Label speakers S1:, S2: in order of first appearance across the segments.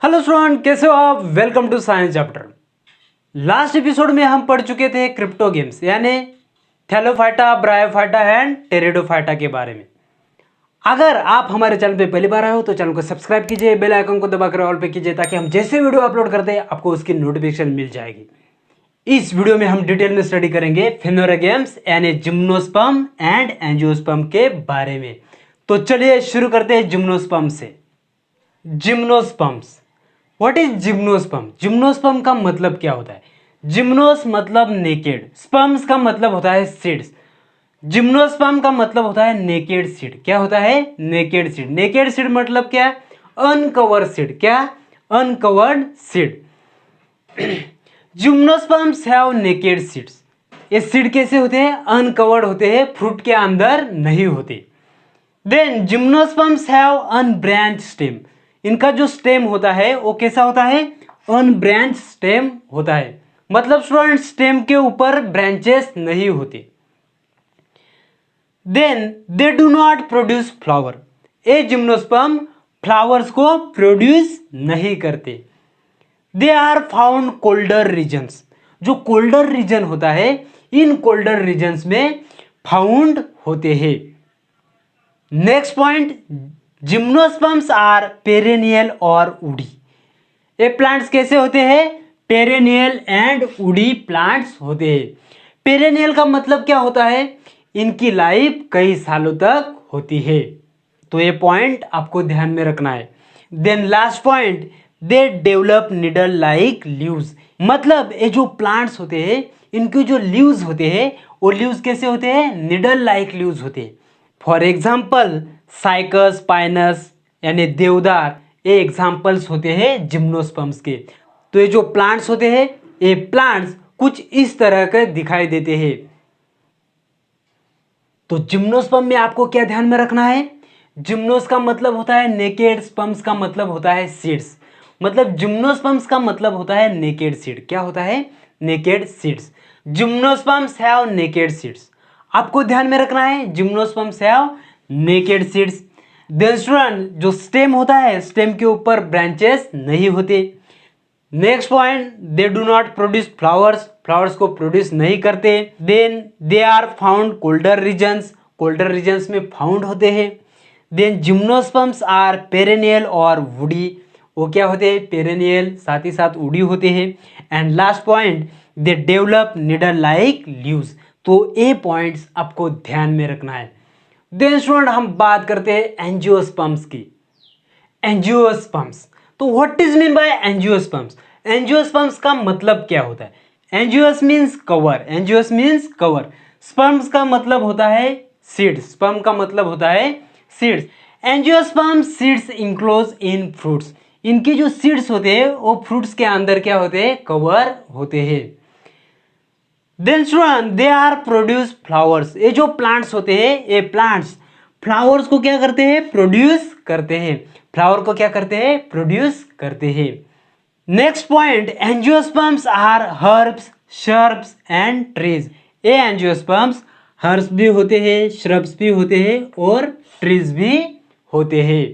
S1: Hello student, कैसे हो आप। Welcome to science chapter. Last episode में हम पढ़ चुके थे क्रिप्टो गेम्स यानी थैलोफाइटा, ब्रायोफाइटा एंड टेरिडोफाइटा के बारे में। अगर आप हमारे चैनल पे पहली बार आए हो तो चैनल को सब्सक्राइब कीजिए, बेल आइकन को दबाकर ऑल पे कीजिए ताकि हम जैसे वीडियो अपलोड करते हैं आपको उसकी नोटिफिकेशन मिल जाएगी। इस वीडियो में हम डिटेल में स्टडी करेंगे फेनोरा गेम्स यानी जिम्नोस्पर्म एंड एंजियोस्पर्म के बारे में। तो चलिए शुरू करते हैं जिम्नोस्पर्म से। Gymnosperms, what is gymnosperm. Gymnosperm का मतलब क्या होता है। जिम्नोस मतलब नेकेड, स्पर्म्स का मतलब होता है सीड्स। जिम्नोस्पर्म का मतलब होता है नेकेड सीड। क्या होता है? Naked seed. नेकेड सीड मतलब क्या? Uncovered seed. क्या? Uncovered seed. Gymnosperms have naked seeds. ये सीड कैसे होते हैं? अनकवर्ड होते हैं, फ्रूट के अंदर नहीं होते। Then gymnosperms have unbranched stem. इनका जो स्टेम होता है वो कैसा होता है? अनब्रांच स्टेम होता है। मतलब स्टूडेंट स्टेम के ऊपर ब्रांचेस नहीं होते। Then they do not produce flower. A gymnosperm flowers को प्रोड्यूस नहीं करते। They are found colder regions. जो कोल्डर रीजन होता है इन कोल्डर रीजन्स में फाउंड होते हैं। Next point, gymnosperms are perennial और वुडी। ये प्लांट्स कैसे होते हैं? पेरेनियल एंड वुडी प्लांट्स होते हैं। पेरेनियल का मतलब क्या होता है? इनकी लाइफ कई सालों तक होती है। तो ये पॉइंट आपको ध्यान में रखना है। Then last point, they develop needle like leaves. मतलब ये जो प्लांट्स होते हैं इनके जो लीव्स होते हैं वो लीव्स कैसे होते हैं? निडल लाइक लीव्स होते हैं। फॉर एग्जाम्पल साइकस, पाइनस यानी देवदार, ये एग्जाम्पल्स होते हैं जिम्नोस्पर्म्स के। तो ये जो प्लांट्स होते हैं ये प्लांट्स कुछ इस तरह के दिखाई देते हैं। तो जिम्नोस्पर्म में आपको क्या ध्यान में रखना है? जिम्नोस का मतलब होता है नेकेड, स्पर्म्स का मतलब होता है सीड्स। मतलब जिम्नोस्पर्म्स का मतलब होता है नेकेड सीड। क्या होता है? Naked seeds. Gymnosperms have naked seeds. आपको ध्यान में रखना है gymnosperms have naked seeds. Then student, जो स्टेम होता है स्टेम के ऊपर ब्रांचेस नहीं होते। Next point, they do not produce flowers. Flowers को प्रोड्यूस नहीं करते। Then they are found colder regions. Colder regions में फाउंड होते हैं। देन जिम्नोस्पर्म्स आर पेरेनियल और वुडी। वो क्या होते हैं? पेरेनियल, साथ ही साथ वुडी होते हैं। And last point, they develop needle like leaves. तो ये पॉइंट्स आपको ध्यान में रखना है। देन स्टूडेंट हम बात करते हैं एंजियोस्पर्म्स की। एंजियोस्पर्म्स, तो what is mean by angiosperms. Angiosperms का मतलब क्या होता है? Angios means cover. Angios means cover. Sperms का मतलब होता है सीड्स। स्पर्म का मतलब होता है seeds. Angiosperm seeds enclose in fruits. इनके जो सीड्स होते हैं वो फ्रूट्स के अंदर क्या होते हैं? कवर होते हैं। Then student they are produce flowers. ये जो प्लांट्स होते हैं ये प्लांट्स फ्लावर्स को क्या करते हैं? प्रोड्यूस करते हैं। फ्लावर को क्या करते हैं? प्रोड्यूस करते हैं। Next point, angiosperms are herbs, shrubs and trees. ये एंजियोस्पर्म्स हर्ब्स भी होते हैं, श्रब्स भी होते हैं और ट्रीज भी होते हैं।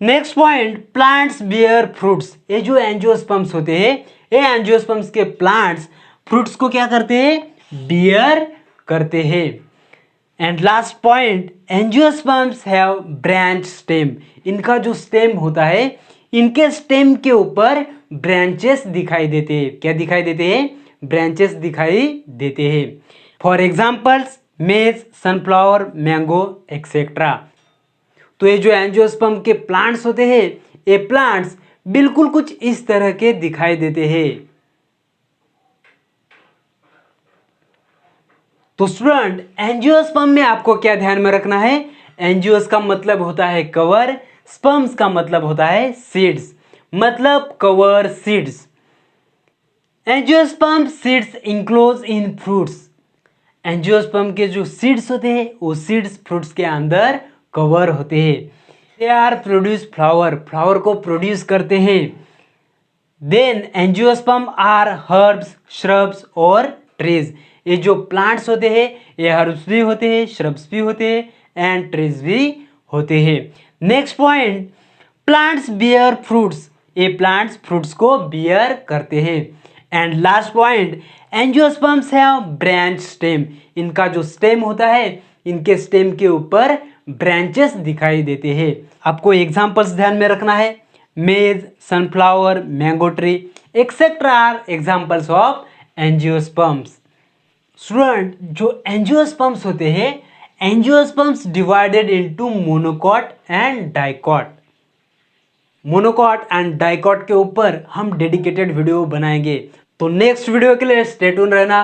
S1: Next point, plants bear fruits. ये जो एंजियोस्पर्म्स होते हैं ये एंजियोस्पर्म्स के प्लांट्स फ्रूट्स को क्या करते हैं? बियर करते हैं। And last point, angiosperms have branch stem. इनका जो स्टेम होता है इनके स्टेम के ऊपर ब्रांचेस दिखाई देते हैं। क्या दिखाई देते हैं? ब्रांचेस दिखाई देते हैं। फॉर एग्जाम्पल्स मेज, सनफ्लावर, मैंगो एक्सेट्रा। तो ये जो एंजियोस्पर्म के प्लांट्स होते हैं ये प्लांट्स बिल्कुल कुछ इस तरह के दिखाई देते हैं। तो स्टूडेंट एंजियोस्पर्म में आपको क्या ध्यान में रखना है? एंजियोस का मतलब होता है कवर, स्पर्म्स का मतलब होता है सीड्स। मतलब cover seeds. Angiosperm seeds enclose in fruits. Angiosperm के जो सीड्स होते हैं वो सीड्स फ्रूट्स के अंदर कवर होते हैं। They are produce flower. Flower को प्रोड्यूस करते हैं। Then angiosperm are herbs, shrubs और ट्रीज। ये जो प्लांट्स होते हैं ये हर्ब्स भी होते हैं, श्रब्स भी होते हैं एंड ट्रीज भी होते हैं। Next point, plants bear fruits. ये प्लांट्स फ्रूट्स को बियर करते हैं। And last point, angiosperms have branch stem. इनका जो स्टेम होता है, इनके स्टेम के ऊपर ब्रांचेस दिखाई देते हैं। आपको एग्जांपल्स ध्यान में रखना है, maize, sunflower, mango tree etcetera are examples of angiosperms. Student, जो एंजियोस्पर्म्स होते हैं, angiosperms divided into monocot and dicot. Monocot and dicot के ऊपर हम डेडिकेटेड वीडियो बनाएंगे। तो नेक्स्ट वीडियो के लिए स्टे ट्यून रहना।